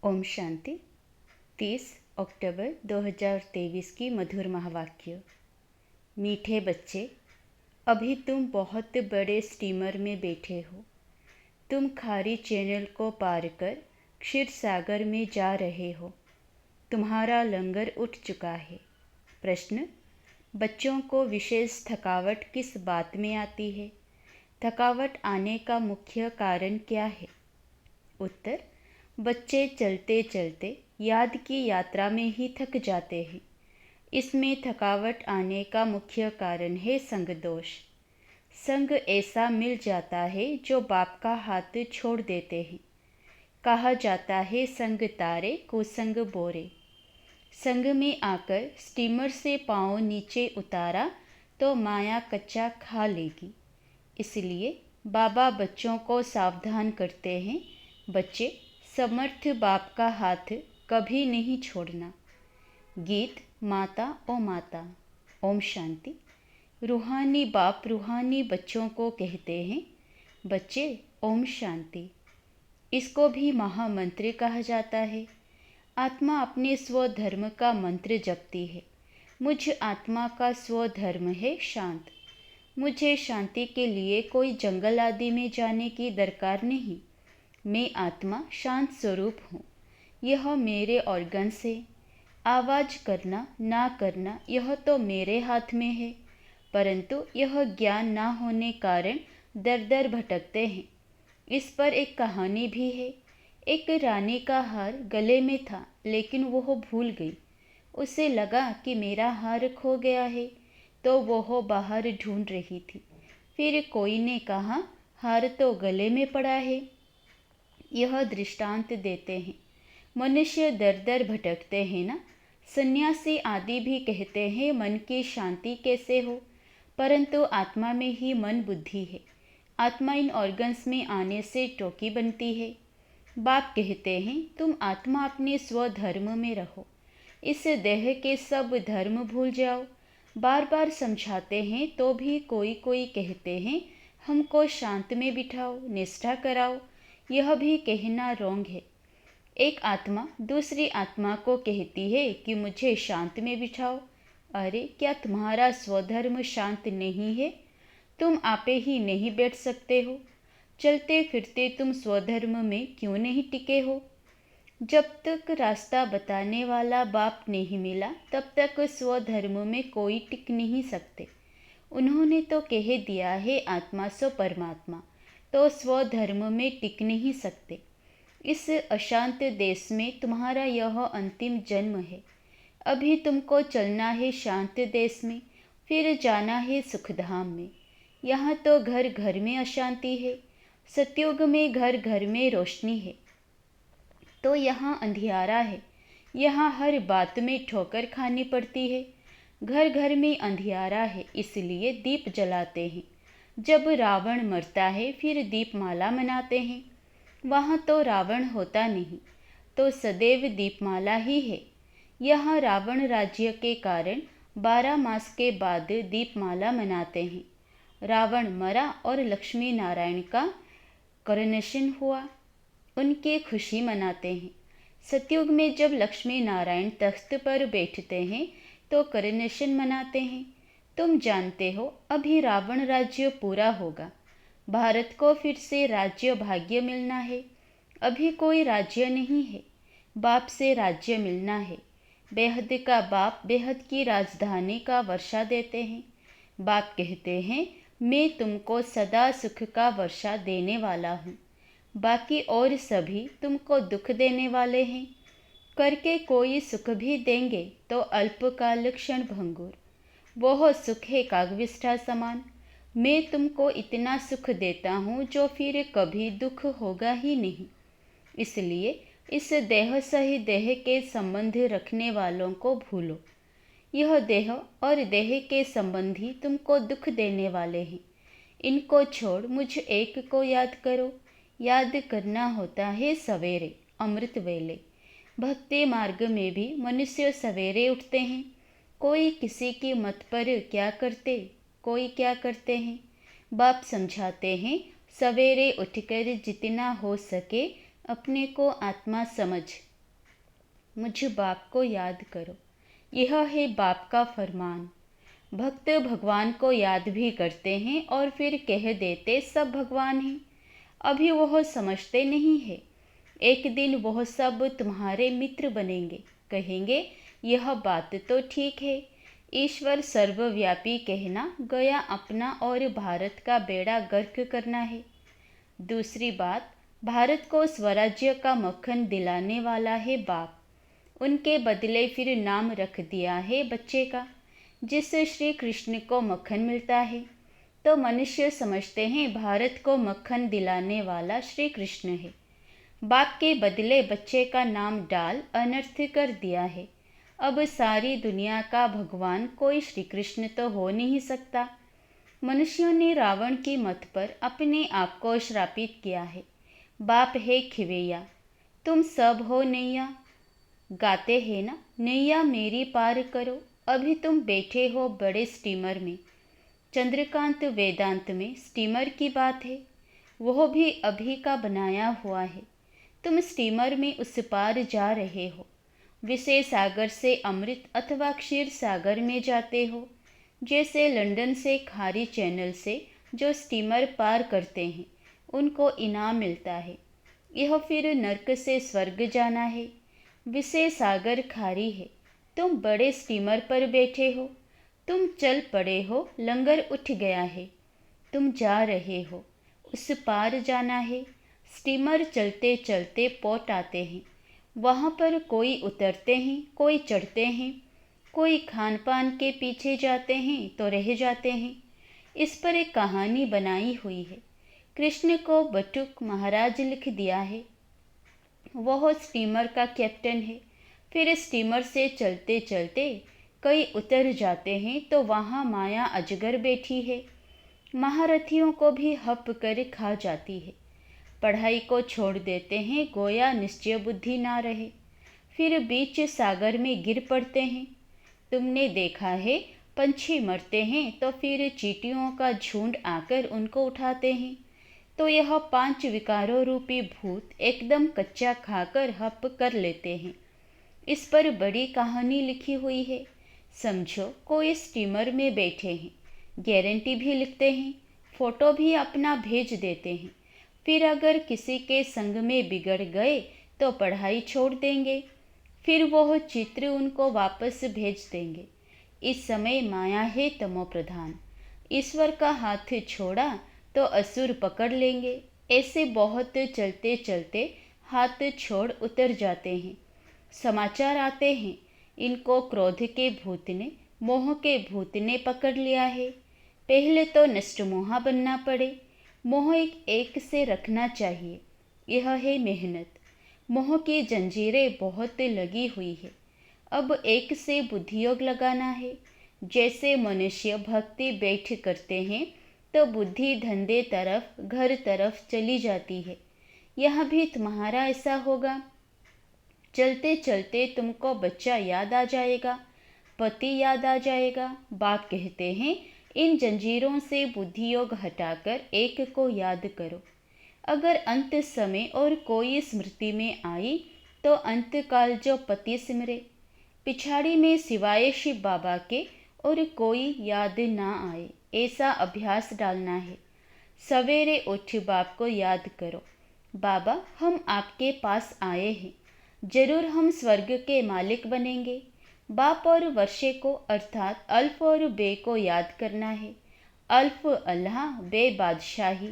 ओम शांति। 30 अक्टूबर 2023 की मधुर महावाक्य। मीठे बच्चे, अभी तुम बहुत बड़े स्टीमर में बैठे हो। तुम खारी चैनल को पार कर क्षीर सागर में जा रहे हो। तुम्हारा लंगर उठ चुका है। प्रश्न: बच्चों को विशेष थकावट किस बात में आती है? थकावट आने का मुख्य कारण क्या है? उत्तर: बच्चे चलते चलते याद की यात्रा में ही थक जाते हैं। इसमें थकावट आने का मुख्य कारण है संग दोष। संग ऐसा मिल जाता है जो बाप का हाथ छोड़ देते हैं। कहा जाता है संग तारे कुसंग बोरे। संग में आकर स्टीमर से पाँव नीचे उतारा तो माया कच्चा खा लेगी। इसलिए बाबा बच्चों को सावधान करते हैं, बच्चे समर्थ बाप का हाथ कभी नहीं छोड़ना। गीत माता ओ माता। ओम शांति। रूहानी बाप रूहानी बच्चों को कहते हैं, बच्चे ओम शांति। इसको भी महामंत्र कहा जाता है। आत्मा अपने स्वधर्म का मंत्र जपती है। मुझ आत्मा का स्वधर्म है शांत। मुझे शांति के लिए कोई जंगल आदि में जाने की दरकार नहीं। मैं आत्मा शांत स्वरूप हूँ। यह मेरे ऑर्गन्स है। आवाज़ करना ना करना यह तो मेरे हाथ में है, परंतु यह ज्ञान ना होने कारण दर दर भटकते हैं। इस पर एक कहानी भी है। एक रानी का हार गले में था, लेकिन वह भूल गई। उसे लगा कि मेरा हार खो गया है, तो वह बाहर ढूंढ रही थी। फिर कोई ने कहा, हार तो गले में पड़ा है। यह दृष्टांत देते हैं। मनुष्य दर दर भटकते हैं ना। सन्यासी आदि भी कहते हैं मन की शांति कैसे हो, परंतु आत्मा में ही मन बुद्धि है। आत्मा इन ऑर्गन्स में आने से टोकी बनती है। बाप कहते हैं तुम आत्मा अपने स्वधर्म में रहो। इस देह के सब धर्म भूल जाओ। बार बार समझाते हैं तो भी कोई कोई कहते हैं हमको शांत में बिठाओ, निष्ठा कराओ। यह भी कहना रोंग है। एक आत्मा दूसरी आत्मा को कहती है कि मुझे शांत में बिठाओ। अरे, क्या तुम्हारा स्वधर्म शांत नहीं है? तुम आपे ही नहीं बैठ सकते हो? चलते फिरते तुम स्वधर्म में क्यों नहीं टिके हो? जब तक रास्ता बताने वाला बाप नहीं मिला, तब तक स्वधर्म में कोई टिक नहीं सकते। उन्होंने तो कह दिया है आत्मा सो परमात्मा, तो स्वधर्म में टिक नहीं सकते। इस अशांत देश में तुम्हारा यह अंतिम जन्म है। अभी तुमको चलना है शांत देश में, फिर जाना है सुखधाम में। यहाँ तो घर घर में अशांति है। सतयुग में घर घर में रोशनी है, तो यहाँ अंधियारा है। यहाँ हर बात में ठोकर खानी पड़ती है। घर घर में अंधियारा है, इसलिए दीप जलाते हैं। जब रावण मरता है फिर दीपमाला मनाते हैं। वहाँ तो रावण होता नहीं, तो सदैव दीपमाला ही है। यहाँ रावण राज्य के कारण 12 मास के बाद दीपमाला मनाते हैं। रावण मरा और लक्ष्मी नारायण का करोनेशन हुआ, उनकी खुशी मनाते हैं। सतयुग में जब लक्ष्मी नारायण तख्त पर बैठते हैं तो करोनेशन मनाते हैं। तुम जानते हो अभी रावण राज्य पूरा होगा। भारत को फिर से राज्य भाग्य मिलना है। अभी कोई राज्य नहीं है। बाप से राज्य मिलना है। बेहद का बाप बेहद की राजधानी का वर्षा देते हैं। बाप कहते हैं मैं तुमको सदा सुख का वर्षा देने वाला हूँ। बाकी और सभी तुमको दुख देने वाले हैं। करके कोई सुख भी देंगे तो अल्पकाल क्षण भंगुर। वह सुख है कागविष्ठा समान। मैं तुमको इतना सुख देता हूँ जो फिर कभी दुख होगा ही नहीं। इसलिए इस देह सही देह के संबंध रखने वालों को भूलो। यह देह और देह के संबंधी तुमको दुख देने वाले हैं। इनको छोड़ मुझ एक को याद करो। याद करना होता है सवेरे, अमृत वेले। भक्ति मार्ग में भी मनुष्य सवेरे उठते हैं। कोई किसी की मत पर क्या करते, कोई क्या करते हैं। बाप समझाते हैं सवेरे उठकर जितना हो सके अपने को आत्मा समझ, मुझ बाप को याद करो। यह है बाप का फरमान। भक्त भगवान को याद भी करते हैं और फिर कह देते सब भगवान हैं। अभी वह समझते नहीं है। एक दिन वह सब तुम्हारे मित्र बनेंगे, कहेंगे यह बात तो ठीक है, ईश्वर सर्वव्यापी कहना गया अपना और भारत का बेड़ा गर्क करना है। दूसरी बात, भारत को स्वराज्य का मक्खन दिलाने वाला है बाप। उनके बदले फिर नाम रख दिया है बच्चे का, जिससे श्री कृष्ण को मक्खन मिलता है। तो मनुष्य समझते हैं भारत को मक्खन दिलाने वाला श्री कृष्ण है। बाप के बदले बच्चे का नाम डाल अनर्थ कर दिया है। अब सारी दुनिया का भगवान कोई श्री कृष्ण तो हो नहीं सकता। मनुष्यों ने रावण की मत पर अपने आप को श्रापित किया है। बाप है खिवैया, तुम सब हो नैया। गाते हैं ना, नैया मेरी पार करो। अभी तुम बैठे हो बड़े स्टीमर में। चंद्रकांत वेदांत में स्टीमर की बात है, वह भी अभी का बनाया हुआ है। तुम स्टीमर में उस पार जा रहे हो। विषय सागर से अमृत अथवा क्षीर सागर में जाते हो। जैसे लंदन से खारी चैनल से जो स्टीमर पार करते हैं उनको इनाम मिलता है। यह फिर नर्क से स्वर्ग जाना है। विषय सागर खारी है, तुम बड़े स्टीमर पर बैठे हो। तुम चल पड़े हो, लंगर उठ गया है। तुम जा रहे हो, उस पार जाना है। स्टीमर चलते चलते पोर्ट आते हैं। वहाँ पर कोई उतरते हैं, कोई चढ़ते हैं, कोई खान पान के पीछे जाते हैं तो रह जाते हैं। इस पर एक कहानी बनाई हुई है। कृष्ण को बटुक महाराज लिख दिया है। वह स्टीमर का कैप्टन है। फिर स्टीमर से चलते चलते कई उतर जाते हैं तो वहाँ माया अजगर बैठी है। महारथियों को भी हप कर खा जाती है। पढ़ाई को छोड़ देते हैं, गोया निश्चय बुद्धि ना रहे। फिर बीच सागर में गिर पड़ते हैं। तुमने देखा है, पंछी मरते हैं तो फिर चींटियों का झुंड आकर उनको उठाते हैं। तो यह 5 विकारों रूपी भूत एकदम कच्चा खाकर हप कर लेते हैं। इस पर बड़ी कहानी लिखी हुई है। समझो कोई स्टीमर में बैठे हैं, गारंटी भी लिखते हैं, फोटो भी अपना भेज देते हैं। फिर अगर किसी के संग में बिगड़ गए तो पढ़ाई छोड़ देंगे। फिर वह चित्र उनको वापस भेज देंगे। इस समय माया है तमो प्रधान। ईश्वर का हाथ छोड़ा तो असुर पकड़ लेंगे। ऐसे बहुत चलते चलते हाथ छोड़ उतर जाते हैं। समाचार आते हैं, इनको क्रोध के भूत ने, मोह के भूत ने पकड़ लिया है। पहले तो नष्ट मोहा बनना पड़े। मोह एक से रखना चाहिए। यह है मेहनत। मोह की जंजीरें बहुत लगी हुई है। अब एक से बुद्धियोग लगाना है। जैसे मनुष्य भक्ति बैठ करते हैं तो बुद्धि धंधे तरफ, घर तरफ चली जाती है। यह भी तुम्हारा ऐसा होगा। चलते चलते तुमको बच्चा याद आ जाएगा, पति याद आ जाएगा। बाप कहते हैं इन जंजीरों से बुद्धियोग हटाकर एक को याद करो। अगर अंत समय और कोई स्मृति में आई तो अंतकाल जो पति सिमरे। पिछाड़ी में सिवाय शिव बाबा के और कोई याद ना आए, ऐसा अभ्यास डालना है। सवेरे उठ बाप को याद करो, बाबा हम आपके पास आए हैं, जरूर हम स्वर्ग के मालिक बनेंगे। बाप और वर्षे को अर्थात अल्फ और बे को याद करना है। अल्फ अल्लाह, बे बादशाही।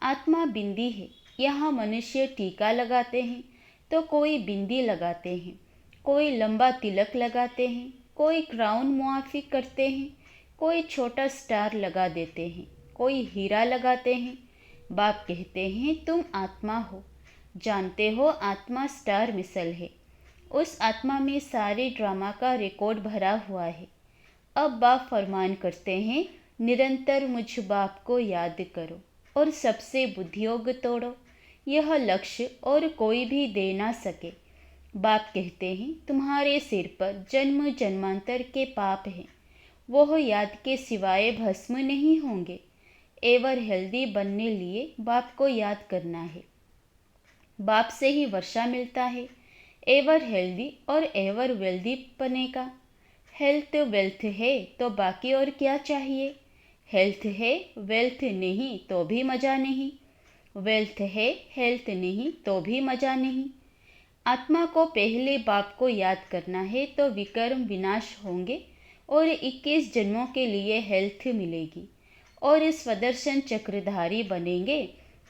आत्मा बिंदी है। यहाँ मनुष्य टीका लगाते हैं तो कोई बिंदी लगाते हैं, कोई लंबा तिलक लगाते हैं, कोई क्राउन मुआफी करते हैं, कोई छोटा स्टार लगा देते हैं, कोई हीरा लगाते हैं। बाप कहते हैं तुम आत्मा हो। जानते हो आत्मा स्टार मिसल है। उस आत्मा में सारे ड्रामा का रिकॉर्ड भरा हुआ है। अब बाप फरमान करते हैं निरंतर मुझ बाप को याद करो और सबसे बुद्धियोग तोड़ो। यह लक्ष्य और कोई भी दे ना सके। बाप कहते हैं तुम्हारे सिर पर जन्म जन्मांतर के पाप हैं, वह याद के सिवाय भस्म नहीं होंगे। एवर हेल्दी बनने लिए बाप को याद करना है। बाप से ही वर्षा मिलता है। एवर हेल्दी और एवर वेल्दी बनेगा। हेल्थ वेल्थ है तो बाकी और क्या चाहिए। हेल्थ है वेल्थ नहीं तो भी मज़ा नहीं, वेल्थ है हेल्थ नहीं तो भी मज़ा नहीं। आत्मा को पहले बाप को याद करना है तो विकर्म विनाश होंगे और 21 जन्मों के लिए हेल्थ मिलेगी, और स्वदर्शन चक्रधारी बनेंगे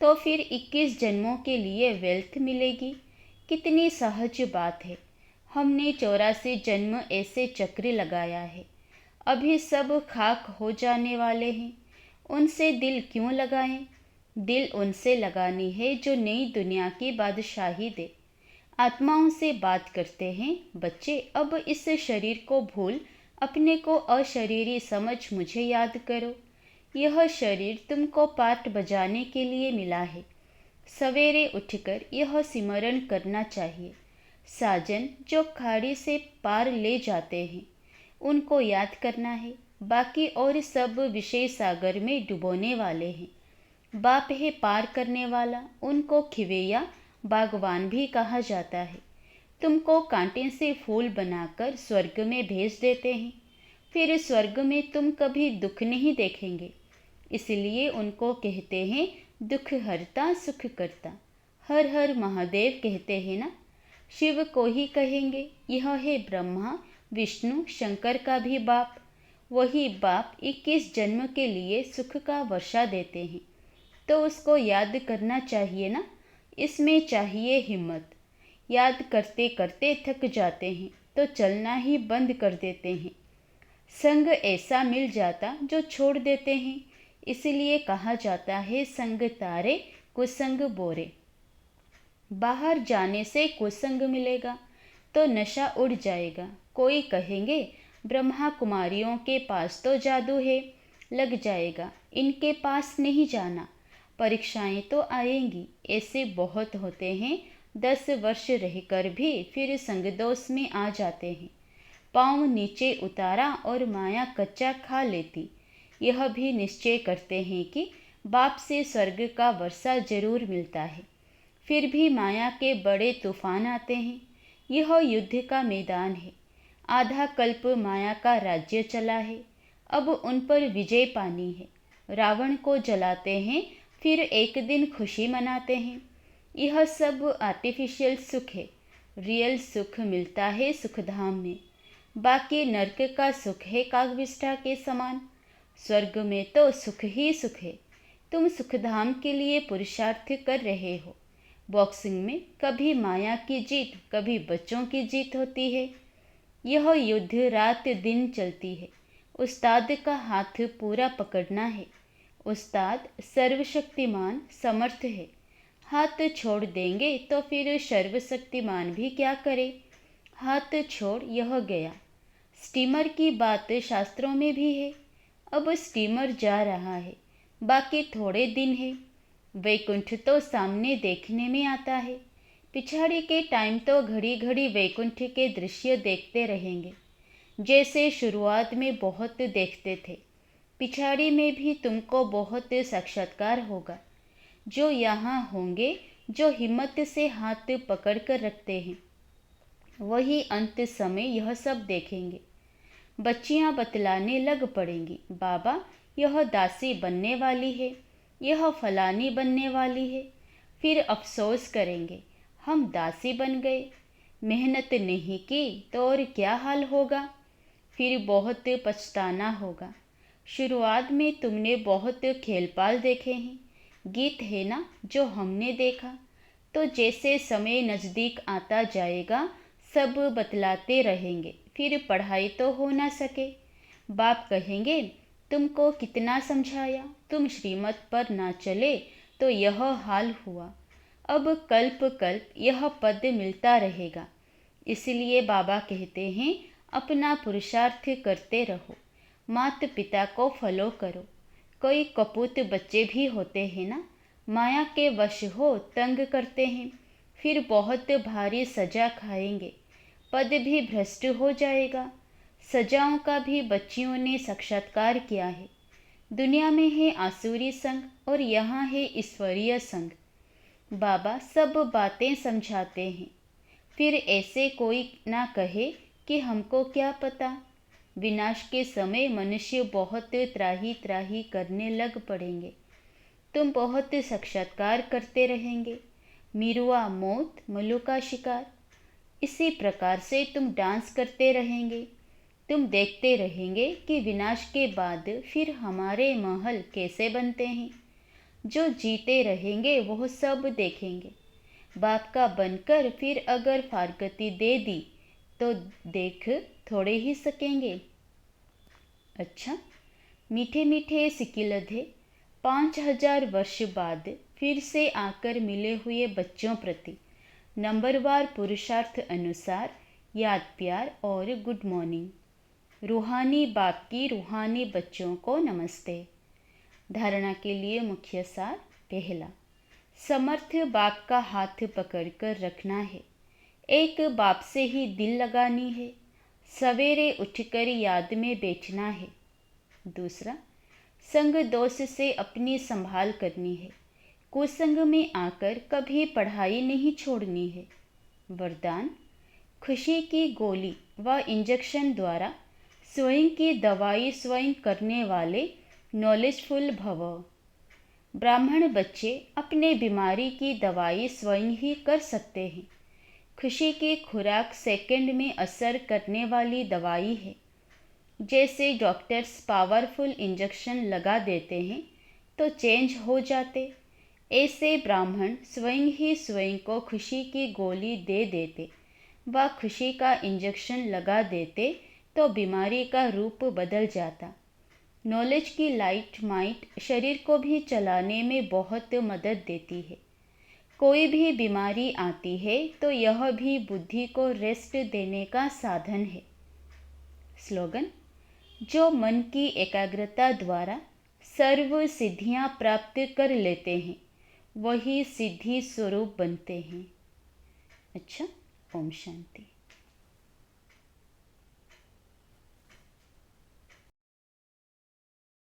तो फिर 21 जन्मों के लिए वेल्थ मिलेगी। कितनी सहज बात है। हमने 84 जन्म ऐसे चक्र लगाया है, अभी सब खाक हो जाने वाले हैं। उनसे दिल क्यों लगाएं। दिल उनसे लगानी है जो नई दुनिया की बादशाही दे। आत्माओं से बात करते हैं, बच्चे अब इस शरीर को भूल अपने को अशरीरी समझ मुझे याद करो। यह शरीर तुमको पाठ बजाने के लिए मिला है। सवेरे उठकर यह सिमरण करना चाहिए। साजन जो खाड़ी से पार ले जाते हैं उनको याद करना है, बाकी और सब विषय सागर में डुबोने वाले हैं। बाप है पार करने वाला, उनको खिवैया बागवान भी कहा जाता है। तुमको कांटे से फूल बनाकर स्वर्ग में भेज देते हैं, फिर स्वर्ग में तुम कभी दुख नहीं देखेंगे, इसलिए उनको कहते हैं दुख हरता सुख करता। हर हर महादेव कहते हैं ना। शिव को ही कहेंगे, यह है ब्रह्मा विष्णु शंकर का भी बाप। वही बाप 21 जन्म के लिए सुख का वर्षा देते हैं, तो उसको याद करना चाहिए ना। इसमें चाहिए हिम्मत। याद करते करते थक जाते हैं तो चलना ही बंद कर देते हैं। संग ऐसा मिल जाता जो छोड़ देते हैं, इसलिए कहा जाता है संग तारे कुसंग बोरे। बाहर जाने से कुसंग मिलेगा तो नशा उड़ जाएगा। कोई कहेंगे ब्रह्मा कुमारियों के पास तो जादू है, लग जाएगा, इनके पास नहीं जाना, परीक्षाएं तो आएंगी। ऐसे बहुत होते हैं, 10 वर्ष रहकर भी फिर संगदोष में आ जाते हैं। पाँव नीचे उतारा और माया कच्चा खा लेती। यह भी निश्चय करते हैं कि बाप से स्वर्ग का वर्षा जरूर मिलता है, फिर भी माया के बड़े तूफान आते हैं। यह युद्ध का मैदान है। आधा कल्प माया का राज्य चला है, अब उन पर विजय पानी है। रावण को जलाते हैं, फिर एक दिन खुशी मनाते हैं। यह सब आर्टिफिशियल सुख है, रियल सुख मिलता है सुखधाम में। बाकी नरक का सुख है कागविष्ठा के समान। स्वर्ग में तो सुख ही सुख है। तुम सुखधाम के लिए पुरुषार्थ कर रहे हो। बॉक्सिंग में कभी माया की जीत कभी बच्चों की जीत होती है। यह युद्ध रात दिन चलती है। उस्ताद का हाथ पूरा पकड़ना है। उस्ताद सर्वशक्तिमान समर्थ है। हाथ छोड़ देंगे तो फिर सर्वशक्तिमान भी क्या करे। हाथ छोड़ यह गया। स्टीमर की बात शास्त्रों में भी है। अब स्टीमर जा रहा है, बाकी थोड़े दिन है। वैकुंठ तो सामने देखने में आता है। पिछाड़ी के टाइम तो घड़ी घड़ी वैकुंठ के दृश्य देखते रहेंगे, जैसे शुरुआत में बहुत देखते थे। पिछाड़ी में भी तुमको बहुत साक्षात्कार होगा। जो यहाँ होंगे, जो हिम्मत से हाथ पकड़ कर रखते हैं, वही अंत समय यह सब देखेंगे। बच्चियाँ बतलाने लग पड़ेंगी, बाबा यह दासी बनने वाली है, यह फलानी बनने वाली है। फिर अफसोस करेंगे हम दासी बन गए, मेहनत नहीं की तो और क्या हाल होगा। फिर बहुत पछताना होगा। शुरुआत में तुमने बहुत खेलपाल देखे हैं, गीत है ना जो हमने देखा। तो जैसे समय नज़दीक आता जाएगा सब बतलाते रहेंगे, फिर पढ़ाई तो हो ना सके। बाप कहेंगे तुमको कितना समझाया, तुम श्रीमत पर ना चले तो यह हाल हुआ। अब कल्प कल्प यह पद मिलता रहेगा। इसलिए बाबा कहते हैं अपना पुरुषार्थ करते रहो, माता पिता को फॉलो करो। कोई कपूत बच्चे भी होते हैं ना, माया के वश हो तंग करते हैं, फिर बहुत भारी सजा खाएंगे, पद भी भ्रष्ट हो जाएगा। सजाओं का भी बच्चियों ने साक्षात्कार किया है। दुनिया में है आसुरी संग और यहाँ है ईश्वरीय संग। बाबा सब बातें समझाते हैं। फिर ऐसे कोई ना कहे कि हमको क्या पता। विनाश के समय मनुष्य बहुत त्राही त्राही करने लग पड़ेंगे। तुम बहुत साक्षात्कार करते रहेंगे, मिरुआ मौत मल्लू का शिकार। इसी प्रकार से तुम डांस करते रहेंगे। तुम देखते रहेंगे कि विनाश के बाद फिर हमारे महल कैसे बनते हैं। जो जीते रहेंगे वह सब देखेंगे। बाप का बनकर फिर अगर फारकती दे दी तो देख थोड़े ही सकेंगे। अच्छा, मीठे मीठे सिकिलधे 5000 वर्ष बाद फिर से आकर मिले हुए बच्चों प्रति नंबरवार पुरुषार्थ अनुसार याद प्यार और गुड मॉर्निंग। रूहानी बाप की रूहानी बच्चों को नमस्ते। धारणा के लिए मुख्य सार। पहला, समर्थ बाप का हाथ पकड़कर रखना है। एक बाप से ही दिल लगानी है। सवेरे उठकर याद में बैठना है। दूसरा, संग दोष से अपनी संभाल करनी है। कुसंग में आकर कभी पढ़ाई नहीं छोड़नी है। वरदान, खुशी की गोली व इंजेक्शन द्वारा स्वयं की दवाई स्वयं करने वाले नॉलेजफुल भव। ब्राह्मण बच्चे अपने बीमारी की दवाई स्वयं ही कर सकते हैं। खुशी की खुराक सेकंड में असर करने वाली दवाई है। जैसे डॉक्टर्स पावरफुल इंजेक्शन लगा देते हैं तो चेंज हो जाते, ऐसे ब्राह्मण स्वयं ही स्वयं को खुशी की गोली दे देते व खुशी का इंजेक्शन लगा देते तो बीमारी का रूप बदल जाता। नॉलेज की लाइट माइट शरीर को भी चलाने में बहुत मदद देती है। कोई भी बीमारी आती है तो यह भी बुद्धि को रेस्ट देने का साधन है। स्लोगन, जो मन की एकाग्रता द्वारा सर्व सिद्धियां प्राप्त कर लेते हैं वही सिद्धि स्वरूप बनते हैं। अच्छा, ओम शांति।